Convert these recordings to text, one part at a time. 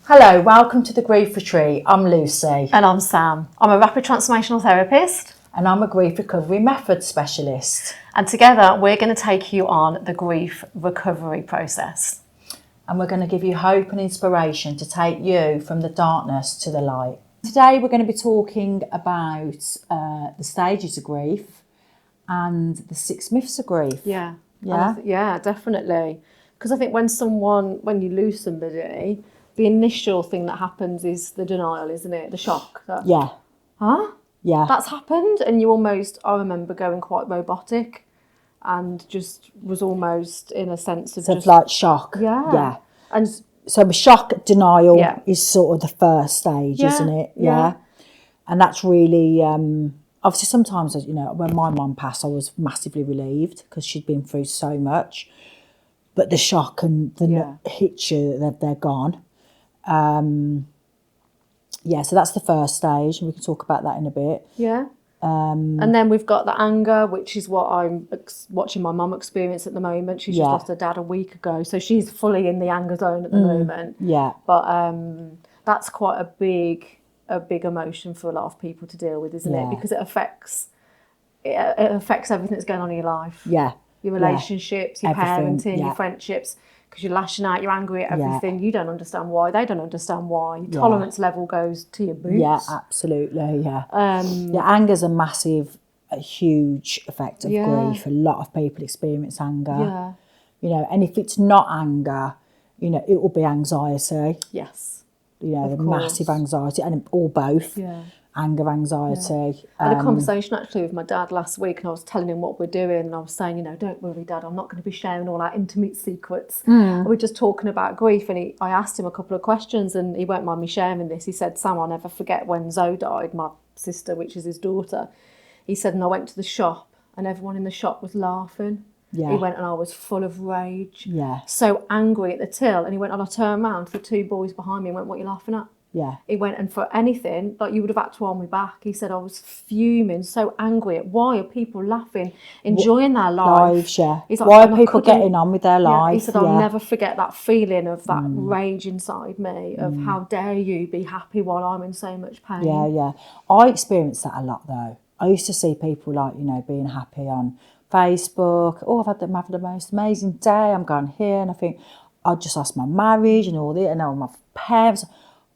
Hello, welcome to the Grief Retreat. I'm Lucy. And I'm Sam. I'm a rapid transformational therapist. And I'm a grief recovery method specialist. And together we're going to take you on the grief recovery process. And we're going to give you hope and inspiration to take you from the darkness to the light. Today we're going to be talking about the stages of grief and the 6 myths of grief. Yeah. Yeah? Yeah, definitely. Because I think when you lose somebody, the initial thing that happens is the denial, isn't it? The shock. Yeah. Huh? Yeah. That's happened? And I remember going quite robotic and just was almost in a sense of So just... like shock. Yeah. Yeah. And So the shock denial Yeah. is sort of the first stage, Yeah, isn't it? yeah. And that's really, obviously sometimes, when my mum passed, I was massively relieved because she'd been through so much. But the shock and the hit you that they're gone. So that's the first stage, and we can talk about that in a bit. Yeah. And then we've got the anger, which is what I'm watching my mum experience at the moment. She's just lost her dad a week ago, so she's fully in the anger zone at the moment. Yeah. But that's quite a big emotion for a lot of people to deal with, isn't it? Because it affects everything that's going on in your life. Yeah. Your relationships, your Everything, parenting, your friendships. Because you're lashing out, you're angry at everything. You don't understand why. They don't understand why. Your tolerance level goes to your boots. Yeah, absolutely. Yeah. Anger's a huge effect of grief. A lot of people experience anger. Yeah. And if it's not anger, it will be anxiety. Yes. The massive anxiety, and or both. Yeah. Anger, anxiety. I had a conversation actually with my dad last week, and I was telling him what we're doing, and I was saying, don't worry, Dad, I'm not going to be sharing all our intimate secrets. We're just talking about grief, and I asked him a couple of questions, and he won't mind me sharing this. He said, Sam, I'll never forget when Zoe died, my sister, which is his daughter. He said, and I went to the shop, and everyone in the shop was laughing. Yeah. He went, and I was full of rage. Yeah. So angry at the till, and he went, and I turned around to the 2 boys behind me and went, what are you laughing at? Yeah. He went, and for anything, like you would have had to hold me back. He said, I was fuming, so angry at why are people laughing, enjoying their lives. Yeah. He's like, why are people getting on with their life? He said, I'll never forget that feeling of that rage inside me of how dare you be happy while I'm in so much pain. Yeah, yeah. I experienced that a lot though. I used to see people being happy on Facebook. Oh, I've had the most amazing day. I'm going here, and I think I just lost my marriage and all that, and all my parents.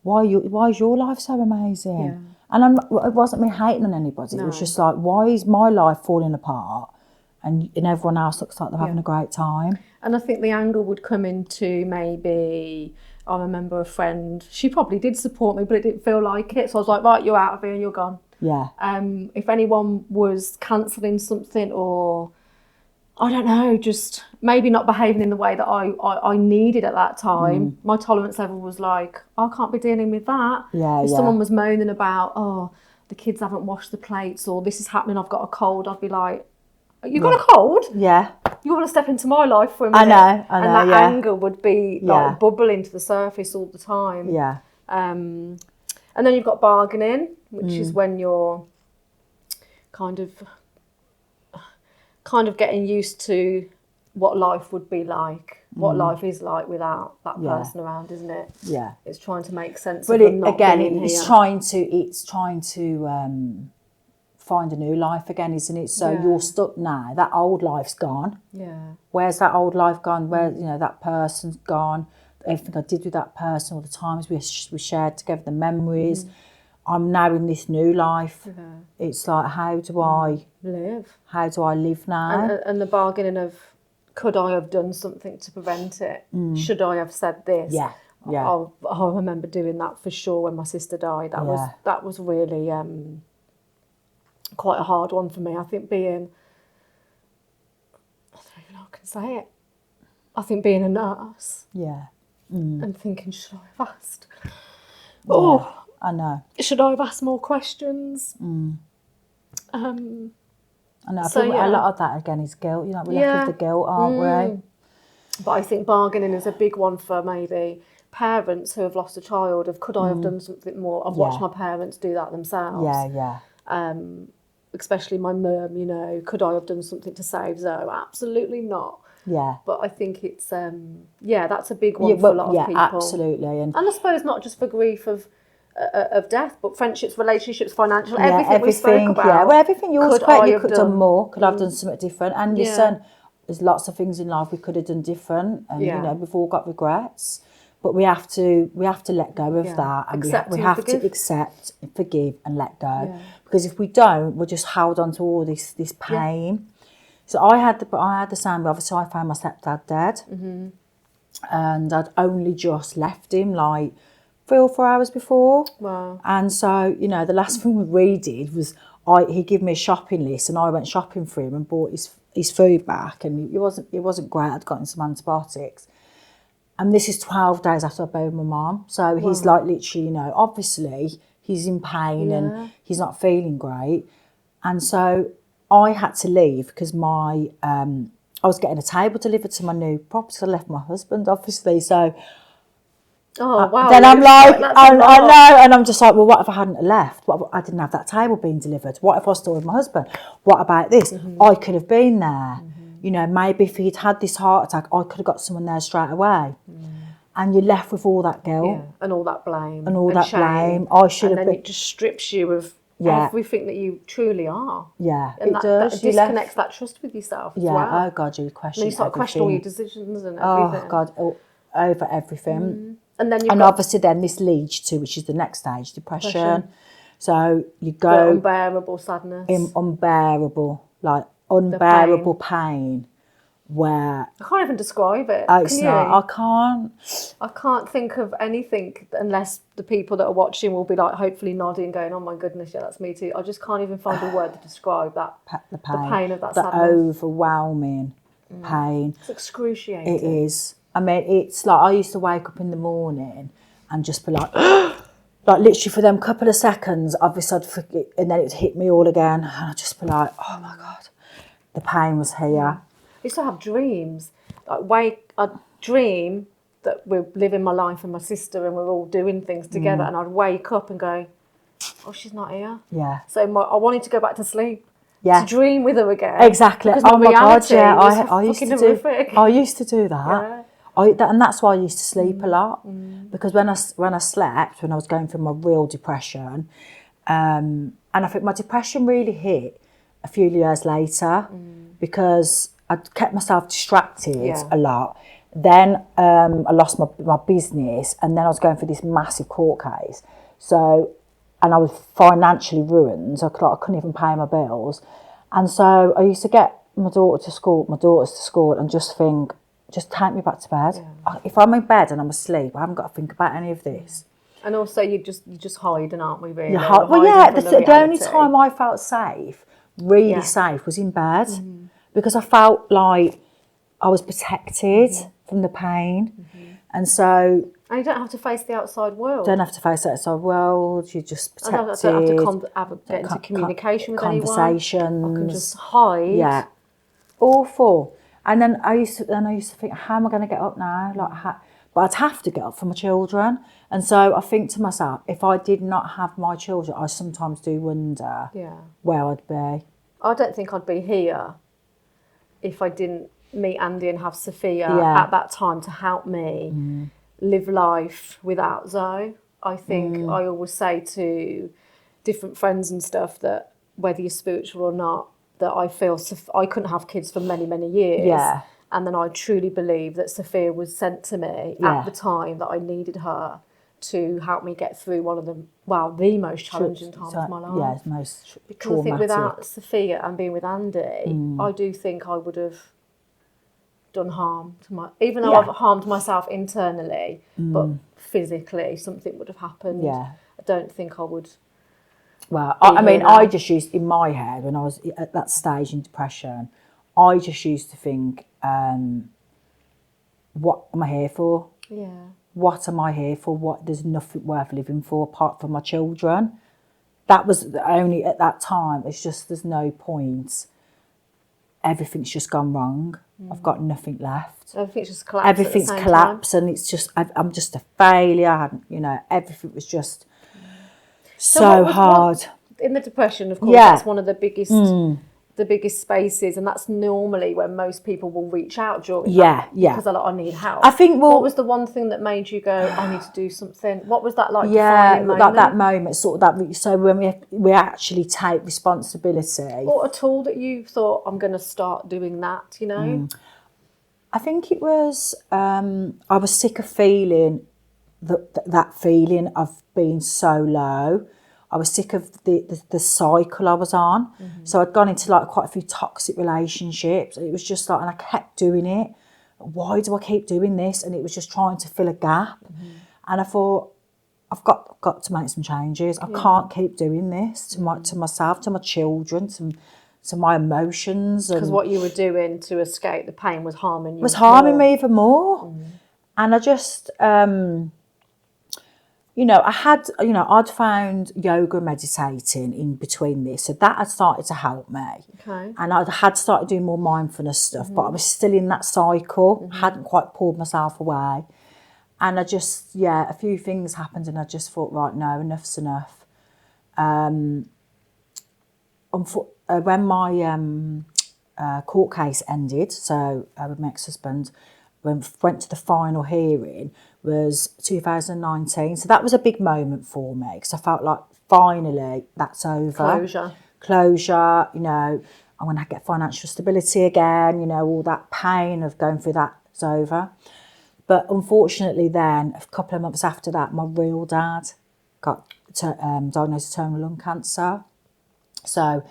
Why is your life so amazing? Yeah. And it wasn't me hating on anybody. No. It was just like, why is my life falling apart and everyone else looks like they're having a great time? And I think the anger would come into maybe, I remember a friend, she probably did support me, but it didn't feel like it. So I was like, right, you're out of here and you're gone. Yeah. If anyone was cancelling something or, I don't know, just maybe not behaving in the way that I needed at that time. My tolerance level was like, I can't be dealing with that. Yeah, if someone was moaning about, oh, the kids haven't washed the plates or this is happening, I've got a cold, I'd be like, you got a cold? Yeah. You want to step into my life for a minute? I know, and that anger would be like bubbling to the surface all the time. Yeah. And then you've got bargaining, which is when you're kind of getting used to what life would be like, what life is like without that person around, isn't it? Yeah. It's trying to make sense but of them not being it's here. trying to find a new life again, isn't it? So you're stuck now. That old life's gone. Yeah. Where's that old life gone? Where, that person's gone. Everything I did with that person, all the times we shared together, the memories. I'm now in this new life. Yeah. It's like, how do I live? How do I live now? And the bargaining of, could I have done something to prevent it? Should I have said this? Yeah, yeah. I remember doing that for sure when my sister died. That was really quite a hard one for me. I think I don't even know how I can say it. I think being a nurse. Yeah. And thinking, should I have asked? Oh. I know. Should I have asked more questions? I know. I think a lot of that again is guilt. We're left with the guilt, aren't we? But I think bargaining is a big one for maybe parents who have lost a child. Of could I have done something more? I've watched my parents do that themselves. Yeah, yeah. Especially my mum. Could I have done something to save Zoe? Absolutely not. Yeah. But I think it's that's a big one for a lot of people. Absolutely. And I suppose not just for grief of death, but friendships, relationships, financial, everything we spoke about. Yeah, well, everything yours could I you have could have done more, could have done something different. And Yeah. listen, there's lots of things in life we could have done different, and Yeah. you know, we've all got regrets. But we have to let go of that, and Accept we and have forgive. to accept, forgive, and let go. Yeah. Because if we don't, we're just held on to all this pain. So I had the same. Obviously, I found my stepdad dead, and I'd only just left him like 3 or 4 hours before. Wow. And so, you know, the last thing we did was he gave me a shopping list, and I went shopping for him and bought his food back, and it wasn't great. I'd gotten some antibiotics. And this is 12 days after I buried my mum. So he's like literally, you know, obviously he's in pain and he's not feeling great. And so I had to leave because I was getting a table delivered to my new property. I left my husband, obviously. So Oh, wow. then I'm like, I know. And I'm just like, well, what if I hadn't left? What if I didn't have that table being delivered? What if I was still with my husband? What about this? I could have been there. You know, maybe if he'd had this heart attack, I could have got someone there straight away. And you're left with all that guilt. Yeah. And all that blame. And all that shame. blame. I should have And then been. it just strips you of everything that you truly are. Yeah, And it that does. You disconnects that trust with yourself as yeah, well. oh God, you question And you start questioning all your everything. decisions and Oh everything. God, over everything. And then you've And got obviously then this leads to, which is the next stage, depression. So you the go unbearable sadness. in unbearable pain where I can't even describe it. it's Can not, you? I can't. I can't think of anything unless the people that are watching will be like hopefully nodding, going, "Oh my goodness, yeah, that's me too." I just can't even find a word to describe that. The pain, pain of that the sadness. overwhelming pain. It's excruciating. It is. I mean, it's like I used to wake up in the morning and just be like, like literally for them couple of seconds, obviously I'd forget, and then it would hit me all again, and I'd just be like, oh my God, the pain was here. I used to have dreams. I'd dream that we're living my life with my sister and we're all doing things together, and I'd wake up and go, "Oh, she's not here." Yeah. So I wanted to go back to sleep. Yeah. To dream with her again. Exactly. Because Oh my God, yeah. was I used to horrific. I used to do that. Yeah. And that's why I used to sleep a lot, because when I slept, when I was going through my real depression, and I think my depression really hit a few years later, because I'd kept myself distracted a lot. Then I lost my business, and then I was going through this massive court case. So, and I was financially ruined. I couldn't even pay my bills. And so I used to get my daughters to school, and just think, just take me back to bed. If I'm in bed and I'm asleep, I haven't got to think about any of this. And also, you just hiding, aren't we? Really. Well, yeah. The only time I felt safe, really safe, was in bed, because I felt like I was protected from the pain, and so. And you don't have to face the outside world. Don't have to face the outside world. You're just protected. I don't have to get into communication with conversations. anyone. I can just hide. Yeah, awful. And then I used to think, how am I going to get up now? But I'd have to get up for my children. And so I think to myself, if I did not have my children, I sometimes do wonder where I'd be. I don't think I'd be here if I didn't meet Andy and have Sophia at that time to help me live life without Zoe. I think I always say to different friends and stuff that whether you're spiritual or not, that I feel I couldn't have kids for many, many years. Yeah. And then I truly believe that Sophia was sent to me at the time that I needed her to help me get through one of the most challenging times of my life. Yeah, it's most because traumatic. I think without Sophia and being with Andy, I do think I would have done harm to even though I've harmed myself internally, but physically something would have happened. Yeah. I don't think I would. Well, I just used, in my head, when I was at that stage in depression, I just used to think, what am I here for? Yeah. What am I here for? There's nothing worth living for apart from my children. That was the only, at that time, it's just, there's no point. Everything's just gone wrong. I've got nothing left. Everything's just collapsed. Everything's collapsed, and it's just, I'm just a failure. Everything was just so hard. In the depression, of course, that's one of the biggest the biggest spaces, and that's normally when most people will reach out during Yeah, that, yeah. because they're like, I need help. I think, well, what was the one thing that made you go, I need to do something? What was that like? yeah, defining moment? like that moment, sort of that. So when we actually take responsibility. Or a tool that you thought, I'm going to start doing that, you know? I think it was, I was sick of feeling that feeling of being so low. I was sick of the cycle I was on. So I'd gone into like quite a few toxic relationships. It was just like, and I kept doing it. Why do I keep doing this? And it was just trying to fill a gap. And I thought, I've got to make some changes. I can't keep doing this to myself, to my children, to my emotions. Because what you were doing to escape the pain was harming you. Was harming me even more. And I just, I'd found yoga, meditating in between this. So that had started to help me. Okay. And I had started doing more mindfulness stuff, but I was still in that cycle, hadn't quite pulled myself away. And I just, a few things happened and I just thought, right, no, enough's enough. When my court case ended, so with my ex-husband, went to the final hearing, was 2019. So that was a big moment for me because I felt like finally that's over. Closure, I'm going to get financial stability again, all that pain of going through that's over. But unfortunately then, a couple of months after that, my real dad got diagnosed with terminal lung cancer. So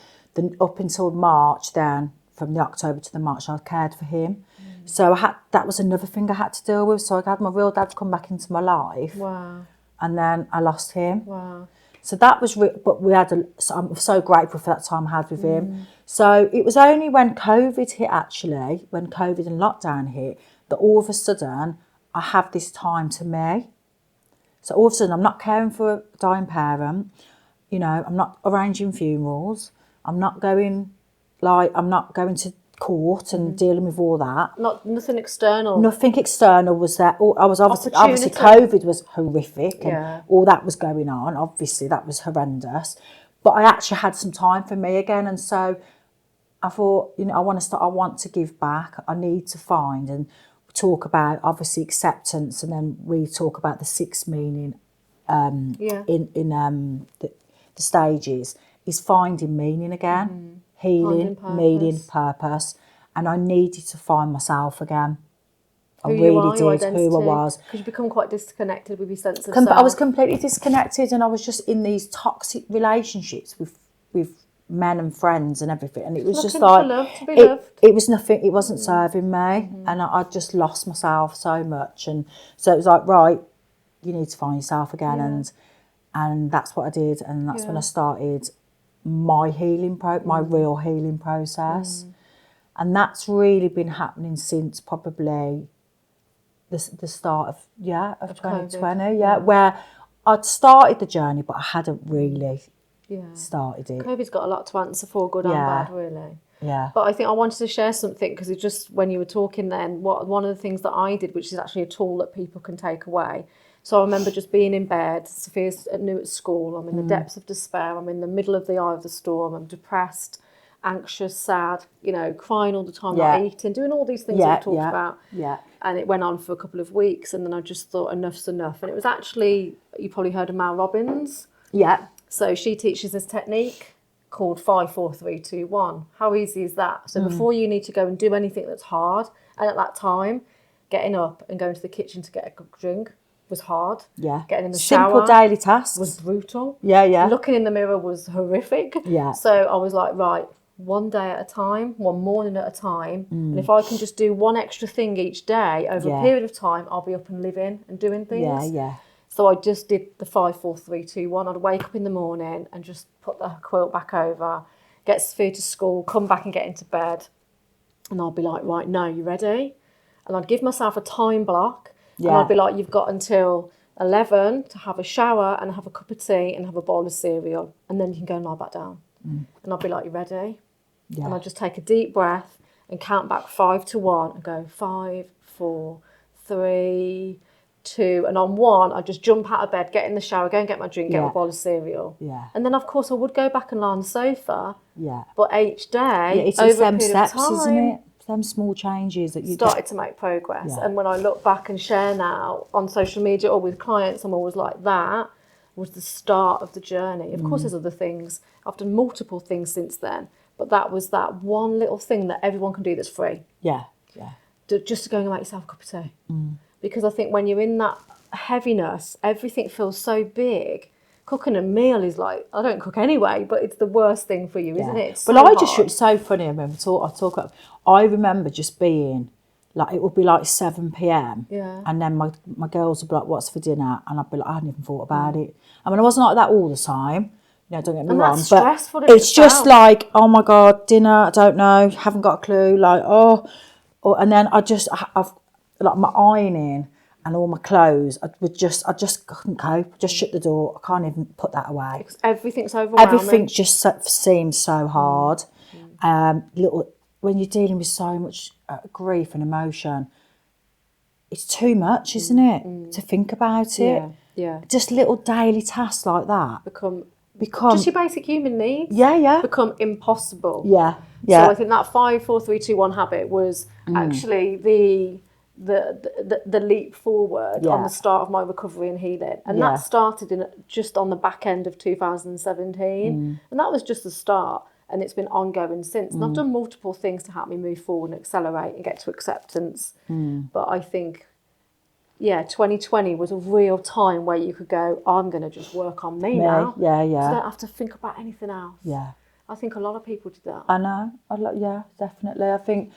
up until March then, from the October to the March, I cared for him. So that was another thing I had to deal with. So I had my real dad come back into my life. Wow. And then I lost him. Wow. So that was, but I'm so grateful for that time I had with him. So it was only when COVID hit, actually, when COVID and lockdown hit, that all of a sudden I have this time to me. So all of a sudden I'm not caring for a dying parent. I'm not arranging funerals. I'm not going to court and dealing with all that. Nothing external. Nothing external was there. I was obviously COVID was horrific and all that was going on. Obviously that was horrendous, but I actually had some time for me again, and so I thought, I want to give back. I need to find and talk about obviously acceptance, and then we talk about the 6 meaning in the stages is finding meaning again, healing, meaning, purpose, and I needed to find myself again. I really did, who I was. Because you become quite disconnected with your sense of self. I was completely disconnected, and I was just in these toxic relationships with men and friends and everything, and it was just like it was nothing. It wasn't serving me, and I just lost myself so much, and so it was like, right, you need to find yourself again, and that's what I did, and that's when I started my healing my real healing process, and that's really been happening since probably the start of 2020, where I'd started the journey, but I hadn't really started it. COVID's got a lot to answer for, good and bad, really. Yeah. But I think I wanted to share something, because it's just when you were talking then, one of the things that I did, which is actually a tool that people can take away. So I remember just being in bed, Sophia's new at school, I'm in the depths of despair, I'm in the middle of the eye of the storm, I'm depressed, anxious, sad, crying all the time, not eating, doing all these things that we talked about. Yeah. And it went on for a couple of weeks, and then I just thought enough's enough. And it was actually, you probably heard of Mal Robbins. Yeah. So she teaches this technique called 5, 4, 3, 2, 1. How easy is that? So before you need to go and do anything that's hard, and at that time, getting up and going to the kitchen to get a good drink was hard. Yeah. Getting in the shower. Simple daily tasks. Was brutal. Yeah. Looking in the mirror was horrific. Yeah. So I was like, right, one day at a time, one morning at a time. And if I can just do one extra thing each day over a period of time, I'll be up and living and doing things. Yeah. So I just did the 5, 4, 3, 2, 1. I'd wake up in the morning and just put the quilt back over, get Sophia to school, come back and get into bed. And I'd be like, right, now you ready? And I'd give myself a time block. Yeah. And I'd be like, you've got until 11 to have a shower and have a cup of tea and have a bowl of cereal. And then you can go and lie back down. And I'd be like, you ready? Yeah. And I'd just take a deep breath and count back 5 to 1 and go 5, 4, 3, 2, and on 1, I'd just jump out of bed, get in the shower, go and get my drink, get Yeah. a bowl of cereal. Yeah. And then, of course, I would go back and lie on the sofa. Yeah. But each day, It's over a them period steps, of time, isn't it? Them small changes that you started to make progress. Yeah. And when I look back and share now on social media or with clients, I'm always like, that was the start of the journey. Of course, there's other things. I've done multiple things since then. But that was that one little thing that everyone can do that's free. Yeah. Just to go and make yourself a cup of tea. Because I think when you're in that heaviness, everything feels so big. Cooking a meal is like, I don't cook anyway, but it's the worst thing for you, isn't it? It's Well, so it's so funny. I remember just being like, it would be like 7 p.m. Yeah. And then my girls would be like, what's for dinner? And I'd be like, I hadn't even thought about it. I mean, I wasn't like that all the time. You know, don't get me And wrong. that's But stressful in it's just itself. like, oh my God, dinner, I don't know, haven't got a clue. Like, and then I've like my ironing and all my clothes, I just couldn't cope. Just shut the door. I can't even put that away. Because everything's overwhelming. Everything just seems so hard. When you're dealing with so much grief and emotion, it's too much, isn't it, to think about it? Yeah. Just little daily tasks like that Become become just your basic human needs. yeah Become impossible. yeah. So I think that 5, 4, 3, 2, 1 habit was actually the leap forward on the start of my recovery and healing, and that started just on the back end of 2017, and that was just the start, and it's been ongoing since. And I've done multiple things to help me move forward and accelerate and get to acceptance. But I think, 2020 was a real time where you could go, I'm going to just work on me now. Yeah. So I don't have to think about anything else. Yeah. I think a lot of people did that. I know. Yeah, definitely. I think,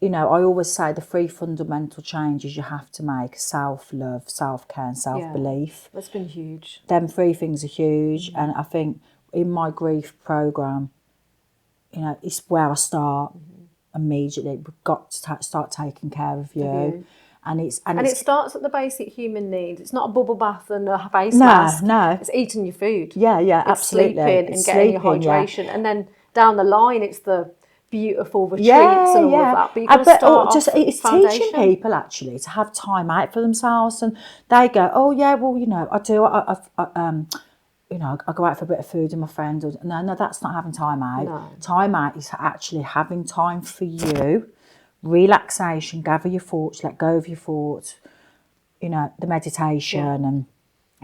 I always say the 3 fundamental changes you have to make: self-love, self-care, and self-belief. That's been huge. Them 3 things are huge. And I think in my grief programme, it's where I start immediately. We've got to start taking care of you. And it starts at the basic human needs. It's not a bubble bath and a face mask. No. It's eating your food. Yeah, It's absolutely. sleeping and getting your hydration. And then down the line, it's the beautiful retreats and all of that. But you've got to start off it's foundation. teaching people actually to have time out for themselves, and they go, oh yeah, well I do. I go out for a bit of food with my friend. No, that's not having time out. No. Time out is actually having time for you. Relaxation, gather your thoughts, let go of your thoughts, the meditation and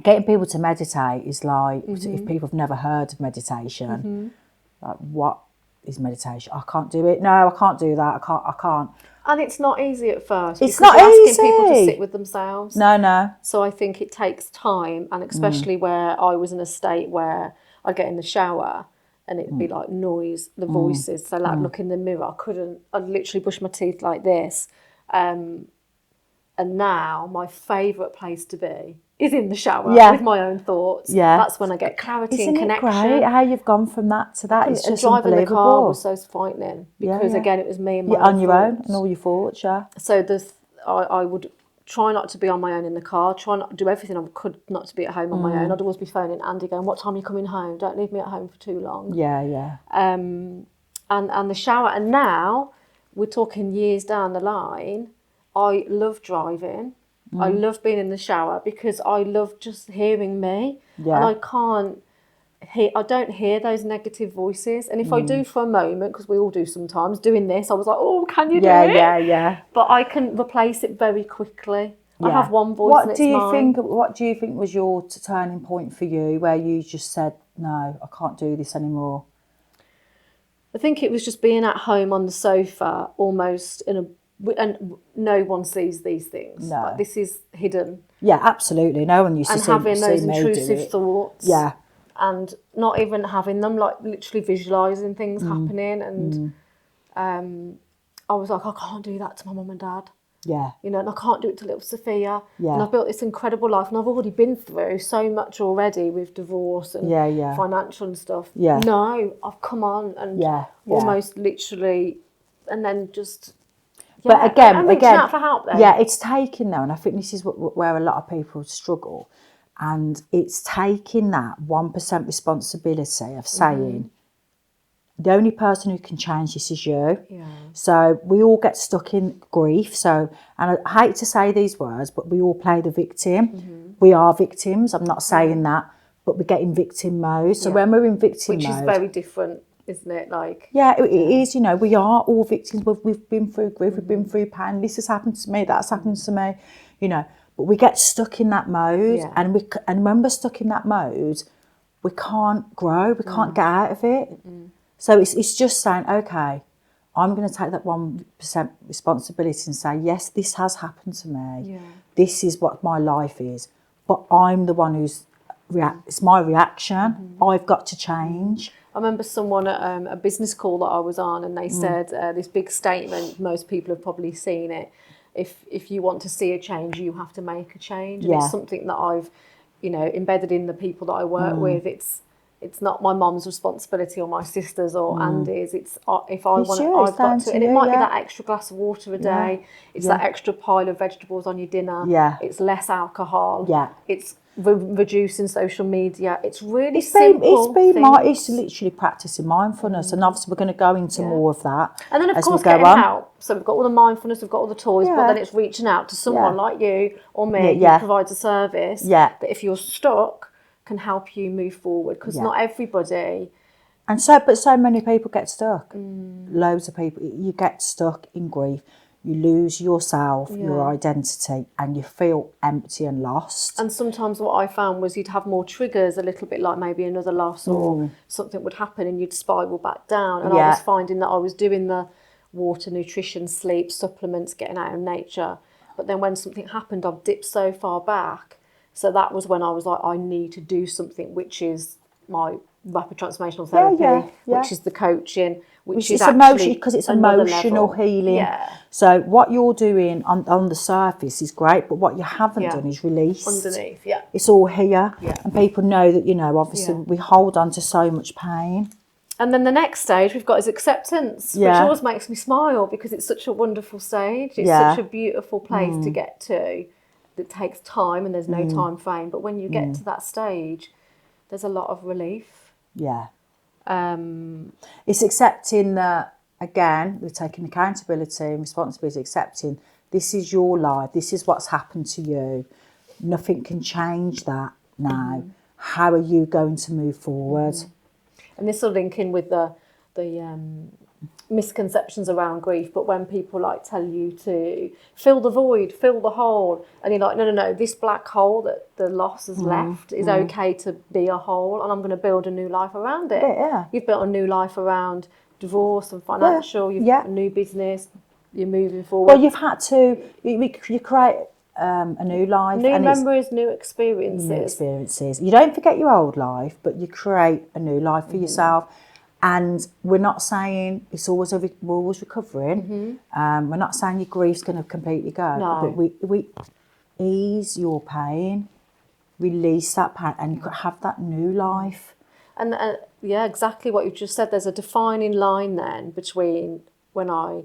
getting people to meditate is like, if people have never heard of meditation, like, what is meditation? I can't do it. No, I can't do that. I can't. And it's not easy at first. It's because not you're easy. asking people to sit with themselves. No. So I think it takes time, and especially where I was in a state where I'd get in the shower and it'd be like noise, the voices. So like look in the mirror, I'd literally brush my teeth like this. And now my favourite place to be is in the shower with my own thoughts. Yeah. That's when I get clarity and connection. Isn't it great how you've gone from that to that? It's just driving unbelievable. the car was so frightening because again, it was me and my You're on your own thoughts. and all your thoughts, yeah. So I would try not to be on my own in the car, try not to do everything I could not to be at home on my own. I'd always be phoning Andy going, what time are you coming home? Don't leave me at home for too long. Yeah. And the shower. And now, we're talking years down the line, I love driving. I love being in the shower because I love just hearing me. Yeah. And I don't hear those negative voices. And if I do for a moment, because we all do sometimes, doing this, I was like, oh, can you do it? Yeah. But I can replace it very quickly. I have one voice What and it's do you mine. What do you think was your turning point for you, where you just said, no, I can't do this anymore? I think it was just being at home on the sofa, almost and no one sees these things. No. Like, this is hidden. Yeah, absolutely. No one used to And see having those me do intrusive it. thoughts. Yeah. And not even having them, like literally visualising things happening. And I was like, I can't do that to my mum and dad. Yeah. And I can't do it to little Sophia. Yeah. And I've built this incredible life, and I've already been through so much already with divorce and financial and stuff. Yeah. No, I've come on and almost literally, and then just. But I'm reaching out for help then. Yeah, it's taking though, and I think this is where a lot of people struggle, and it's taking that 1% responsibility of saying, the only person who can change this is you. Yeah. So we all get stuck in grief. So, and I hate to say these words, but we all play the victim. We are victims. I'm not saying that, but we get in victim mode. So when we're in victim Which mode, is very different, isn't it? Like, yeah, it is. You know, we are all victims. We've been through grief. We've been through pain. This has happened to me. That's happened to me. You know, but we get stuck in that mode, and when we're stuck in that mode, we can't grow. We can't get out of it. So it's just saying, okay, I'm going to take that 1% responsibility and say, yes, this has happened to me. Yeah. This is what my life is. But I'm the one who's it's my reaction. I've got to change. I remember someone at a business call that I was on, and they said this big statement. Most people have probably seen it. If you want to see a change, you have to make a change. And it's something that I've, embedded in the people that I work with. It's not my mum's responsibility or my sister's or Andy's. It's if I want to, I've got to. And it might be that extra glass of water a day. It's that extra pile of vegetables on your dinner. Yeah. It's less alcohol. Yeah. It's reducing social media. It's really simple. It's literally practicing mindfulness, and obviously we're going to go into more of that. And then of as course we go getting on. help. So we've got all the mindfulness, we've got all the toys, but then it's reaching out to someone like you or me who provides a service that if you're stuck can help you move forward, because not everybody. And so many people get stuck. Loads of people. You get stuck in grief. You lose yourself, your identity, and you feel empty and lost. And sometimes what I found was you'd have more triggers, a little bit like maybe another loss or something would happen and you'd spiral back down. And I was finding that I was doing the water, nutrition, sleep, supplements, getting out in nature. But then when something happened, I've dipped so far back. So that was when I was like, I need to do something, which is my rapid transformational therapy, which is the coaching, which is actually because it's emotional healing. Yeah. So what you're doing on the surface is great, but what you haven't done is released. Underneath, it's all here, and people know that obviously we hold on to so much pain. And then the next stage we've got is acceptance, which always makes me smile because it's such a wonderful stage. It's such a beautiful place to get to. It takes time and there's no time frame, but when you get to that stage, there's a lot of relief. Yeah. It's accepting that, again, we're taking accountability and responsibility, accepting this is your life, this is what's happened to you. Nothing can change that now. How are you going to move forward? And this will link in with the misconceptions around grief, but when people like tell you to fill the void, fill the hole, and you're like, no, this black hole that the loss has left is okay to be a hole, and I'm going to build a new life around it. You've built a new life around divorce and financial, you've got a new business, you're moving forward. Well, you've had to, you create a new life. New memories, new experiences. New experiences. You don't forget your old life, but you create a new life for yourself. And we're not saying we're always recovering. We're not saying your grief's going to completely go. No. But we ease your pain, release that pain, and you could have that new life. And exactly what you've just said. There's a defining line then between when I,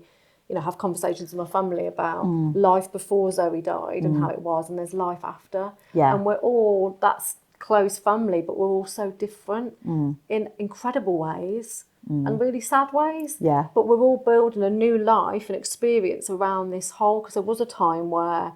have conversations with my family about life before Zoe died and how it was, and there's life after. Yeah. And we're all that's close family, but we're all so different in incredible ways and really sad ways. Yeah. But we're all building a new life and experience around this whole, because there was a time where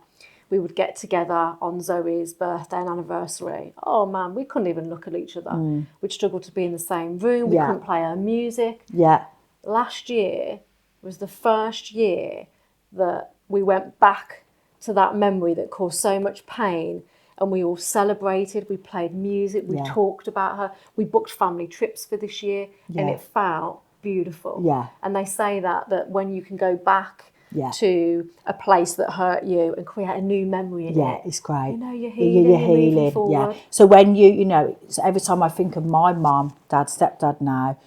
we would get together on Zoe's birthday and anniversary. Oh man, we couldn't even look at each other. We'd struggle to be in the same room. We couldn't play her music. Yeah. Last year was the first year that we went back to that memory that caused so much pain. And we all celebrated, we played music, we talked about her. We booked family trips for this year and it felt beautiful. Yeah. And they say that when you can go back to a place that hurt you and create a new memory in it. It's great. You're healing, you're moving forward. So when so every time I think of my mum, dad, stepdad now,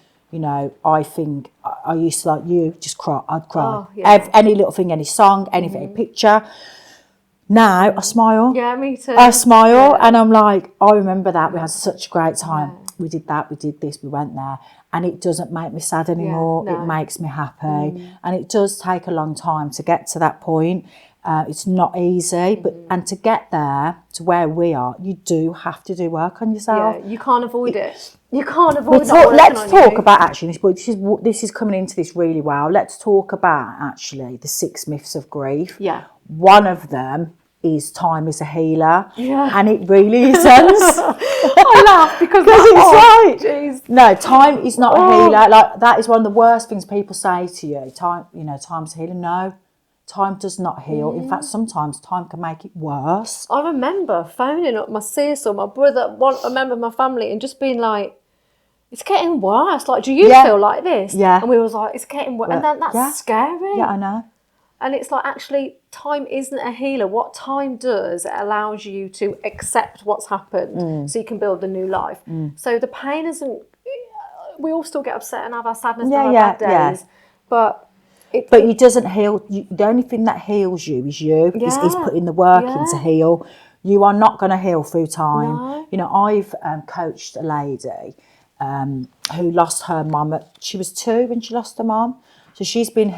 I think I used to, like you, just cry. I'd cry. Any little thing, any song, anything, a picture. Now I smile. Yeah, me too. I smile and I'm like, I remember that. We had such a great time. We did that, we did this, we went there. And it doesn't make me sad anymore. It makes me happy. And it does take a long time to get to that point. It's not easy, and to get there to where we are, you do have to do work on yourself. Yeah, you can't avoid it. You can't avoid that working let's on talk you. about actually this is coming into this really well. Let's talk about actually the 6 myths of grief. Yeah. One of them is time is a healer. Yeah. And it really isn't. I laugh because it's right. Jeez. No, time is not a healer. Like, that is one of the worst things people say to you. Time's a healer. No, time does not heal. In fact, sometimes time can make it worse. I remember phoning up my sis or my brother, a member of my family, and just being like, it's getting worse. Like, do you feel like this? Yeah. And we was like, it's getting worse. And then that's scary. Yeah, I know. And it's like, actually, time isn't a healer. What time does, it allows you to accept what's happened so you can build a new life. So the pain isn't, we all still get upset and have our sadness and have our bad days. But it doesn't heal. The only thing that heals you is you. Is putting the work in to heal. You are not going to heal through time. No. You know, I've coached a lady who lost her mum. She was 2 when she lost her mum. So she's been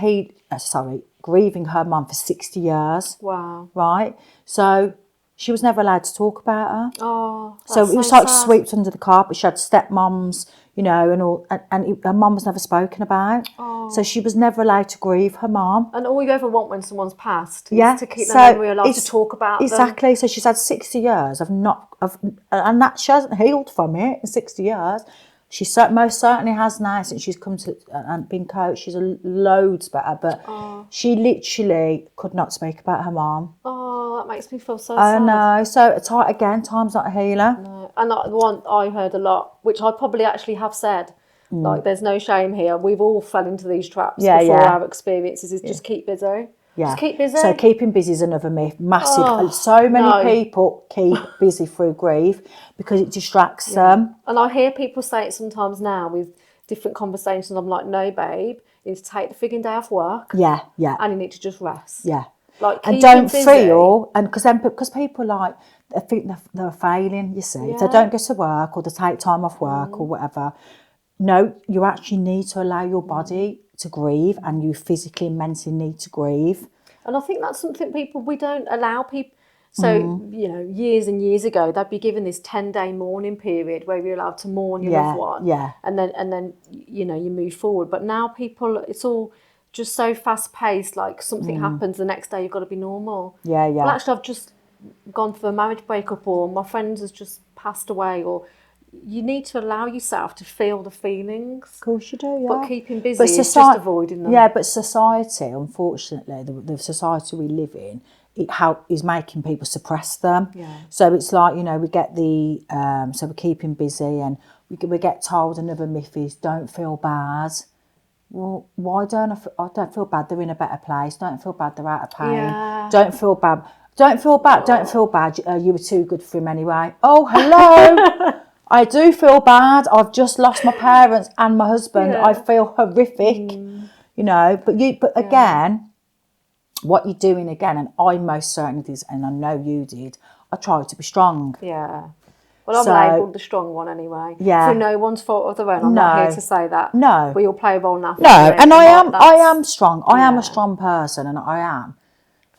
grieving her mum for 60 years. Wow. Right? So she was never allowed to talk about her. Oh, so it was like swept under the carpet. She had stepmoms, you know, and all, and her mum was never spoken about. Oh. So she was never allowed to grieve her mum. And all you ever want when someone's passed is to keep their memory alive, to talk about exactly. them. So she's had 60 years and that she hasn't healed from it in 60 years. She most certainly has now since she's come to and been coached. She's loads better, but she literally could not speak about her mum. Oh, that makes me feel so I sad. know. So time's not a healer. No. And the one I heard a lot, which I probably actually have said, like, there's no shame here. We've all fell into these traps before our experiences. Is just keep busy. Yeah. Just keep busy. So keeping busy is another myth. Massive. So many people keep busy through grief because it distracts them. And I hear people say it sometimes now with different conversations. I'm like, no, babe, you need to take the frigging day off work. Yeah, yeah. And you need to just rest. Yeah. Like, and don't feel, and because people they think they're failing, you see. If they don't go to work or they take time off work or whatever. No, you actually need to allow your body to grieve, and you physically and mentally need to grieve. And I think that's something we don't allow people. So, you know, years and years ago, they'd be given this 10-day mourning period where you're allowed to mourn your loved one. Yeah. And then, you know, you move forward. But now people, it's all just so fast paced, like something happens, the next day you've got to be normal. Yeah, yeah. Well, actually, I've just gone through a marriage breakup, or my friend has just passed away, or you need to allow yourself to feel the feelings. Of course you do, yeah. But keeping busy is just avoiding them. Yeah, but society, unfortunately, the society we live in, is making people suppress them. Yeah. So it's like, you know, we get so we're keeping busy, and we get told another myth is don't feel bad. Well, why don't I don't feel bad? They're in a better place. Don't feel bad. They're out of pain. Yeah. Don't feel bad. Don't feel bad. Don't feel bad. You were too good for him anyway. Oh, hello. I do feel bad. I've just lost my parents and my husband. Yeah. I feel horrific, you know. But again, what you're doing again, and I most certainly did, and I know you did. I tried to be strong. Yeah. Well, I'm labelled the strong one anyway. Yeah. Through no one's fault of their own. I'm not here to say that. No. We all play a role now. No, and I am strong. I am a strong person, and I am.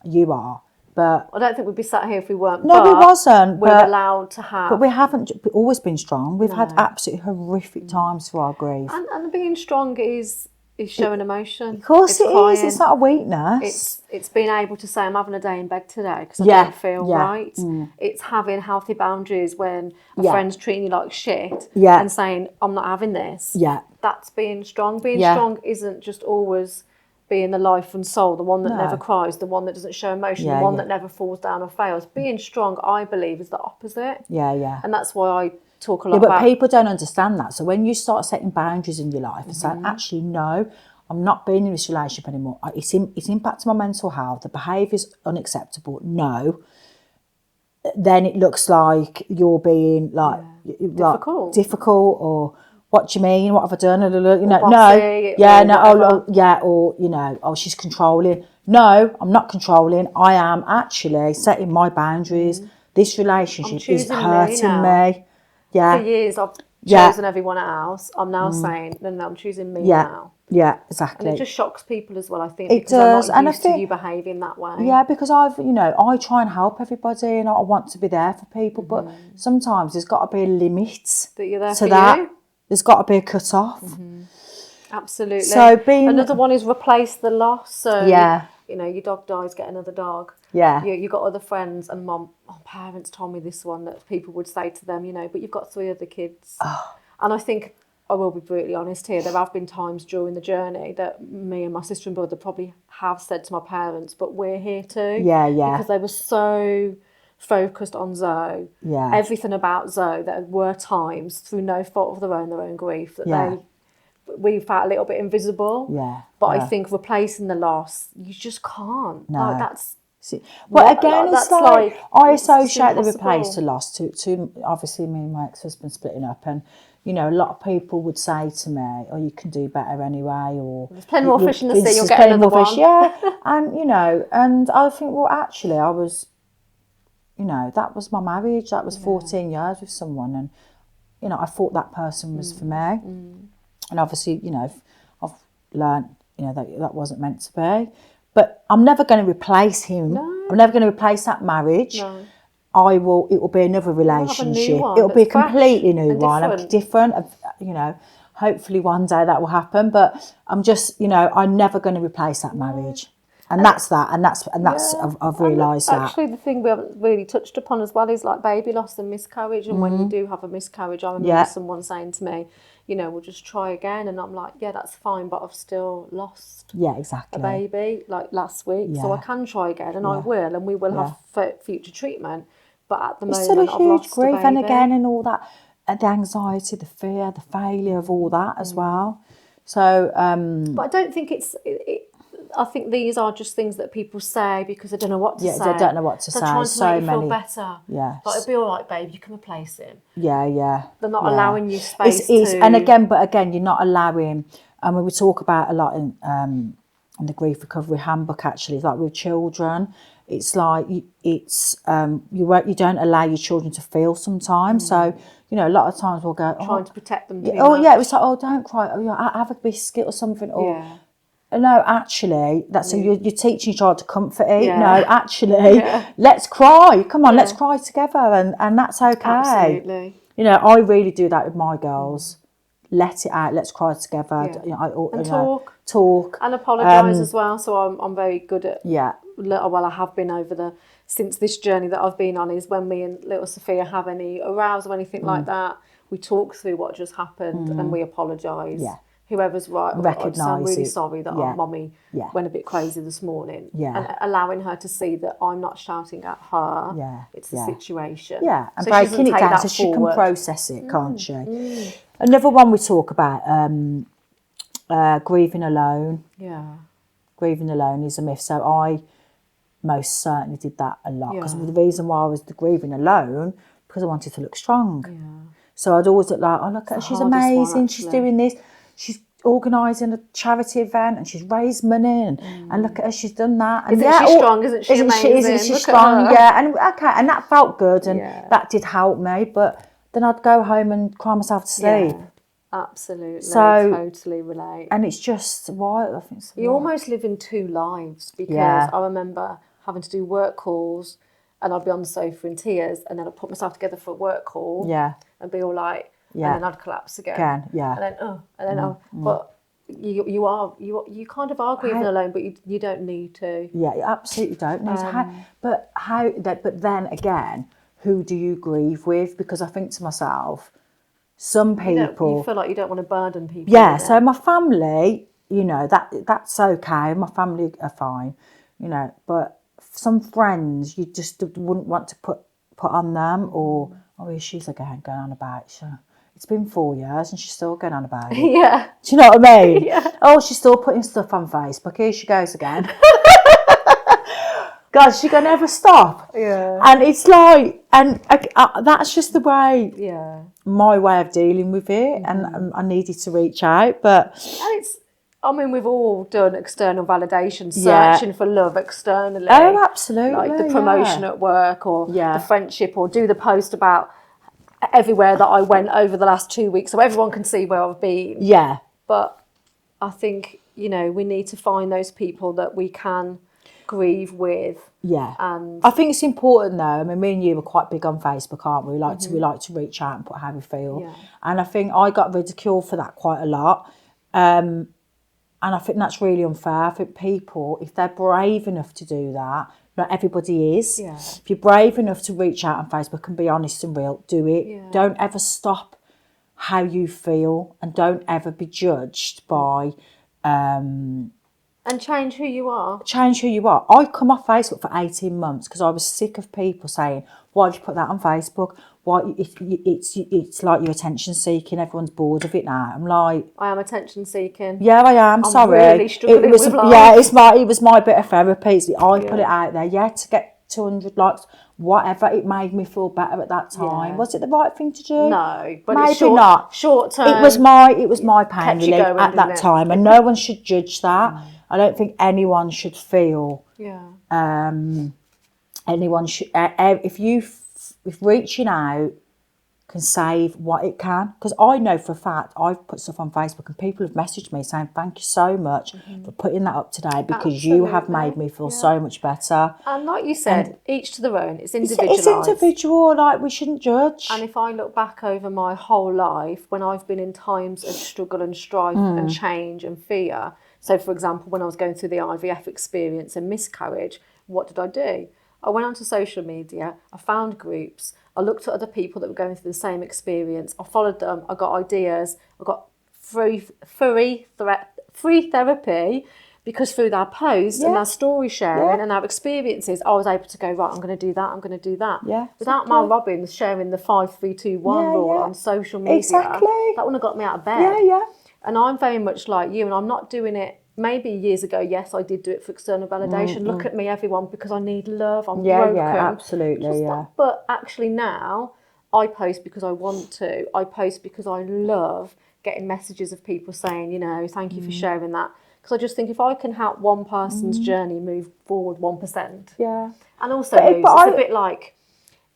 You are. But I don't think we'd be sat here if we weren't. No, we wasn't. We're allowed to have. But we haven't always been strong. We've had absolutely horrific times for our grief. And being strong is showing emotion. Of course it is. It's not a weakness. It's being able to say, I'm having a day in bed today because I don't feel right. It's having healthy boundaries when a friend's treating you like shit and saying, I'm not having this. Yeah. That's being strong. Being strong isn't just always being the life and soul, the one that never cries, the one that doesn't show emotion, the one that never falls down or fails. Being strong, I believe, is the opposite. Yeah, yeah. And that's why I talk a lot about... But people don't understand that. So when you start setting boundaries in your life and saying, actually, no, I'm not being in this relationship anymore. It's impacting my mental health. The behaviour's unacceptable. No. Then it looks like you're being difficult or... What do you mean? What have I done? You know, bossy, or you know, oh, she's controlling. No, I'm not controlling. I am actually setting my boundaries. This relationship is hurting me. Yeah. For years, I've chosen everyone else. I'm now saying, no, I'm choosing me now. Yeah, exactly. And it just shocks people as well, I think. It because does. I'm not used to you behaving that way. Yeah, because I try and help everybody, and I want to be there for people, but sometimes there's got to be a limit that you're there to for that. you. There's got to be a cut off. Absolutely. So another one is replace the loss. So Yeah. you know, your dog dies, get another dog. Yeah. You got other friends, and parents told me this one that people would say to them, you know, but you've got 3 other kids. And I think I will be brutally honest here. There have been times during the journey that me and my sister and brother probably have said to my parents, but we're here too. Yeah. Because they were so focused on Zoe. Yeah. Everything about Zoe. There were times through no fault of their own grief, that we felt a little bit invisible. Yeah. But I think replacing the loss, you just can't. No. Like, that's But again, it's like I associate the impossible. replace to loss to obviously me and my ex-husband splitting up, and you know, a lot of people would say to me, "Oh, you can do better anyway," or "There's plenty more fish in the sea. You'll "There's get plenty another more fish." one. Yeah, and you know, and I think, well, actually, I was, you know, that was my marriage. That was 14 years with someone, and you know, I thought that person was for me, and obviously, you know, I've learned, you know, that wasn't meant to be. But I'm never going to replace him. No. I'm never going to replace that marriage. No. It will be another relationship. one It'll be a that's fresh completely new and one, different. You know, hopefully one day that will happen. But I'm just, you know, I'm never going to replace that marriage, and that's that, and that's I've realised that. Actually, the thing we haven't really touched upon as well is like baby loss and miscarriage. And when you do have a miscarriage, I remember someone saying to me, you know, we'll just try again. And I'm like, yeah, that's fine, but I've still lost exactly a baby like last week. So I can try again, and I will, and we will have future treatment. But at the it's moment, still a I've huge lost grief, a baby. and again, and all that, and the anxiety, the fear, the failure of all that as well. So, but I don't think I think these are just things that people say because they don't know what to say. they don't know what to say. They're trying to so make you many, feel better. Yes. Like, it'll be all right, babe. You can replace him. Yeah. They're not allowing you space to. And again, you're not allowing. And we talk about a lot in the grief recovery handbook. Actually, like with children, it's like you don't allow your children to feel sometimes. So you know, a lot of times we'll go trying to protect them. It was like, oh, don't cry. Oh, have a biscuit or something. Or no, actually, that's you're teaching your child to comfort it. Yeah. No, actually, let's cry. Come on, let's cry together, and that's okay. Absolutely. You know, I really do that with my girls. Let it out. Let's cry together. Yeah. You know, And talk, and apologise as well. So I'm very good at. Yeah. Well, I have been since this journey that I've been on, is when me and little Sophia have any arousal or anything like that, we talk through what just happened and we apologise. Yeah. Whoever's right, Recognise I'm really it. sorry that our mummy went a bit crazy this morning. Yeah. And allowing her to see that I'm not shouting at her. Yeah. It's the situation. Yeah, and So she doesn't breaking it take down that so she can forward. process it, can't she? Another one we talk about, grieving alone. Yeah. Grieving alone is a myth. So I most certainly did that a lot, because Yeah. the reason why I was grieving alone, because I wanted to look strong. Yeah. So I'd always look like, oh, look at her, she's hardest one, amazing, she's actually. doing this, she's organising a charity event and she's raised money, and look at her, she's done that. And Isn't she strong? Isn't she amazing? Isn't she Look at strong? her. Yeah, and that felt good, and Yeah. that did help me. But then I'd go home and cry myself to sleep. Yeah. Absolutely. So- totally relate. And it's just why I think You almost live in 2 lives, because Yeah. I remember having to do work calls and I'd be on the sofa in tears, and then I'd put myself together for a work call and be all like, Yeah. and then I'd collapse again. And then but you kind of are grieving alone, but you don't need to. Yeah, you absolutely don't need to. But then again, who do you grieve with? Because I think to myself, some people You feel like you don't want to burden people. Yeah, with it. so my family, you know, that's okay. My family are fine, you know, but some friends you just wouldn't want to put on them, or she's again going on about it. It's been 4 years and she's still going on about it. Yeah. Do you know what I mean? Yeah. Oh, she's still putting stuff on Facebook. Here she goes again. God, she's going to never stop. Yeah. And it's like, and that's just the way, Yeah. my way of dealing with it. And I needed to reach out, but we've all done external validation, Yeah. searching for love externally. oh, absolutely, Like the promotion at work, or Yeah. the friendship, or do the post about everywhere that I went over the last 2 weeks so everyone can see where I've been. Yeah. But I think, you know, we need to find those people that we can grieve with. Yeah. And I think it's important though. I mean, me and you were quite big on Facebook, aren't we? We like to reach out and put how we feel. Yeah. And I think I got ridiculed for that quite a lot. And I think that's really unfair. I think people, if they're brave enough to do that, not everybody is. Yeah. If you're brave enough to reach out on Facebook and be honest and real, do it. Yeah. Don't ever stop how you feel, and don't ever be judged by and change who you are. change who you are. I come off Facebook for 18 months because I was sick of people saying, why have you put that on Facebook? Why it's like you're attention seeking. Everyone's bored of it now. I'm like, I am attention seeking. yeah, I am. I'm sorry. really struggling with life. Yeah, it was my bit of therapy. I put it out there. Yeah, to get 200 likes, whatever. It made me feel better at that time. Yeah. Was it the right thing to do? No, but maybe it's short, not. Short term. It was my pain kept you relief going, at that didn't it? time, and no one should judge that. I don't think anyone should feel. Yeah. Anyone should. If reaching out can save what it can, because I know for a fact I've put stuff on Facebook and people have messaged me saying thank you so much for putting that up today, because you have Absolutely. made me feel so much better. And like you said, each to their own. It's It's individualised. individual. Like, we shouldn't judge. And if I look back over my whole life, when I've been in times of struggle and strife and change and fear, so for example, when I was going through the IVF experience and miscarriage, what did I do? I went onto social media, I found groups, I looked at other people that were going through the same experience, I followed them, I got ideas, I got free therapy, because through their posts and their story sharing and their experiences, I was able to go, right, I'm going to do that, I'm going to do that. Yeah, Without Mel Robbins sharing the 5, 3, 2, 1 rule on social media, Exactly. that wouldn't have got me out of bed. Yeah. And I'm very much like you, and I'm not doing it. Maybe years ago, yes, I did do it for external validation. Look at me, everyone, because I need love. I'm broken. Yeah, absolutely, But actually now, I post because I want to. I post because I love getting messages of people saying, you know, thank you for sharing that. Because I just think if I can help one person's journey move forward 1%. Yeah. And also, it's a bit like,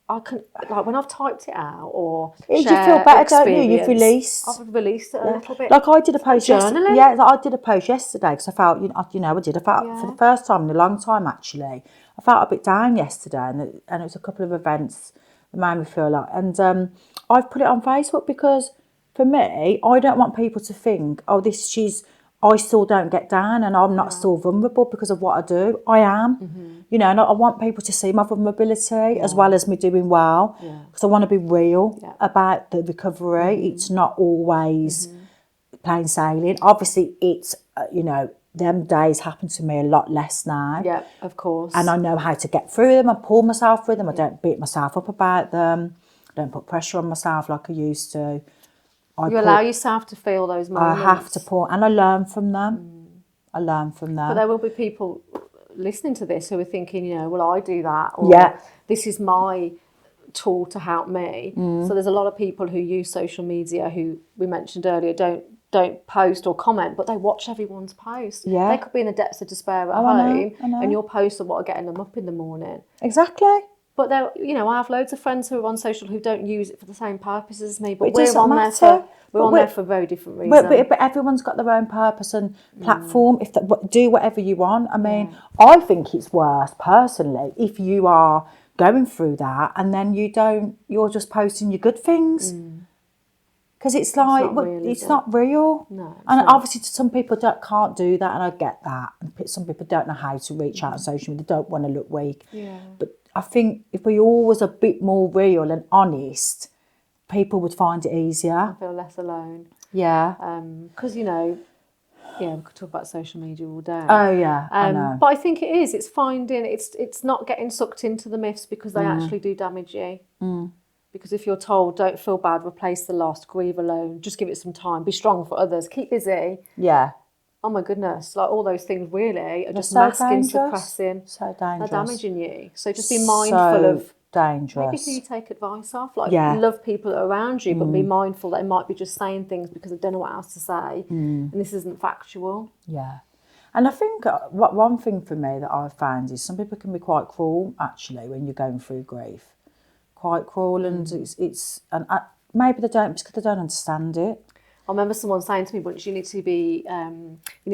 I can, like when I've typed it out or You share feel better, don't you? You've experience, released. I've released it a little bit. Like I did a post yesterday. Journaling? Yeah, I did a post yesterday because I felt, I felt for the first time in a long time actually. I felt a bit down yesterday, and it was a couple of events that made me feel like. And I've put it on Facebook because for me, I don't want people to think, oh, I still don't get down and I'm not still vulnerable because of what I do. I am, and I want people to see my vulnerability as well as me doing well, because I want to be real about the recovery. It's not always plain sailing. Obviously, it's, them days happen to me a lot less now. Yeah, of course. And I know how to get through them and pull myself through them. I don't beat myself up about them. I don't put pressure on myself like I used to. You allow yourself to feel those moments. I have to pour, and I learn from them. But there will be people listening to this who are thinking, will I do that? Or this is my tool to help me. So there's a lot of people who use social media who we mentioned earlier don't post or comment, but they watch everyone's post. Yeah. They could be in the depths of despair at home, I know. and your posts are what are getting them up in the morning. Exactly. But there, I have loads of friends who are on social who don't use it for the same purpose as me. But it we're doesn't on matter. We're on there for a very different reason. But everyone's got their own purpose and platform. Do whatever you want. I mean, I think it's worse personally if you are going through that and then you're just posting your good things. Because it's like, it's not real. No, and obviously some people can't do that, and I get that. And some people don't know how to reach out on social media. They don't want to look weak. Yeah. But I think if we all was a bit more real and honest, people would find it easier. I feel less alone. Yeah. Because, we could talk about social media all day. Oh, yeah, I know. But I think it is. It's finding, it's not getting sucked into the myths because they actually do damage you. Because if you're told, don't feel bad, replace the lost, grieve alone, just give it some time, be strong for others, keep busy. Yeah. Oh my goodness, like all those things really are just so masking, dangerous. suppressing. So dangerous. They're damaging you. So just be mindful of dangerous. maybe who you take advice off. Like love people around you, but be mindful they might be just saying things because they don't know what else to say. And this isn't factual. Yeah. And I think one thing for me that I've found is some people can be quite cruel actually when you're going through grief. Quite cruel, and maybe they don't because they don't understand it. I remember someone saying to me once, you need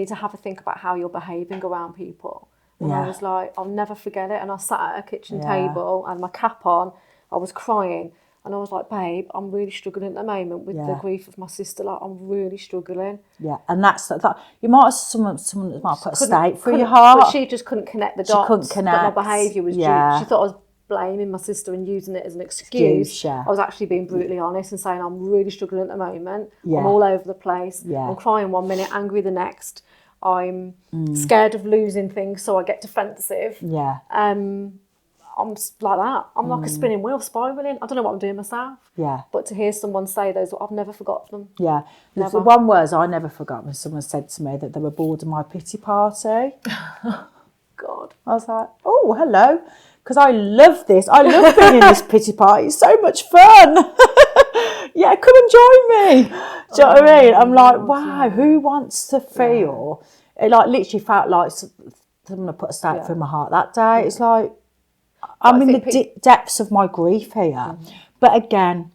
to have a think about how you're behaving around people, And I Yeah. was like, I'll never forget it. And I sat at a kitchen Yeah. table and my cap on, I was crying. And I was like, babe, I'm really struggling at the moment with the Yeah. grief of my sister. Like, I'm really struggling. Yeah, and that's that. You might have someone that might put a stake through your Couldn't- heart. But she just couldn't connect the dots. couldn't That my connect. behaviour was Yeah. due. She thought I was blaming my sister and using it as an excuse. Excuse, yeah. I was actually being brutally honest and saying I'm really struggling at the moment. Yeah. I'm all over the place. Yeah. I'm crying one minute, angry the next. I'm scared of losing things, so I get defensive. Yeah, I'm like that. I'm like a spinning wheel, spiraling. I don't know what I'm doing myself. yeah, But to hear someone say those, I've never forgot them. yeah. The Never. one words I never forgot when someone said to me that they were bored of my pity party. God. I was like, oh, hello. Because I love this. I love being in this pity party. It's so much fun. Yeah, come and join me. Do you know what I mean? I'm like, wow, who wants to feel? It like literally felt like someone put a stake through my heart that day. It's like, I'm in the depths of my grief here. But again,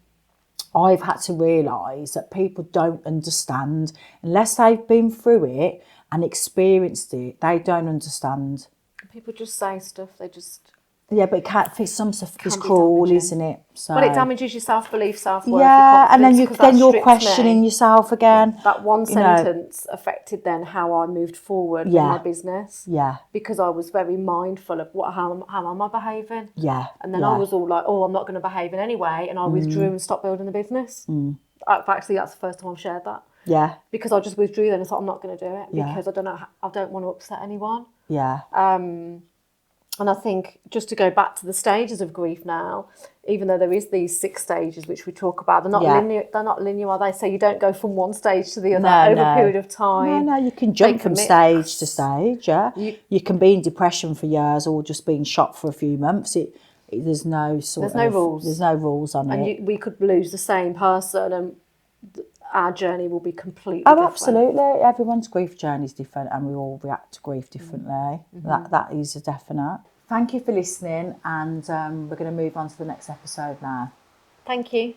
I've had to realise that people don't understand unless they've been through it and experienced it. They don't understand. People just say stuff. They just... Yeah, but it can't. Some stuff is be cruel, damaging. isn't it? So Well, it damages your self-belief, self-worth, yeah, your and then confidence, 'cause that you're strips questioning me. yourself again. That one you know. sentence affected then how I moved forward in Yeah. my business. Yeah, Because I was very mindful of how am I behaving. yeah, And then yeah. I was all like, oh, I'm not going to behave in any way. And I withdrew and stopped building the business. Actually, that's the first time I've shared that. Yeah, Because I just withdrew then and thought, I'm not going to do it. Yeah. Because I don't want to upset anyone. yeah, And I think just to go back to the stages of grief now, even though there is these 6 stages which we talk about, they're not Yeah. linear. They're not linear, are they? So you don't go from one stage to the other No, over a no. period of time. No, you can jump from commit. stage to stage. Yeah, You- you can be in depression for years or just being shot for a few months. There's no sort There's of no rules. There's no rules on And it. we could lose the same person, and our journey will be completely Oh, different. absolutely. Everyone's grief journey is different, and we all react to grief differently. That is a definite. Thank you for listening, and we're going to move on to the next episode now. Thank you.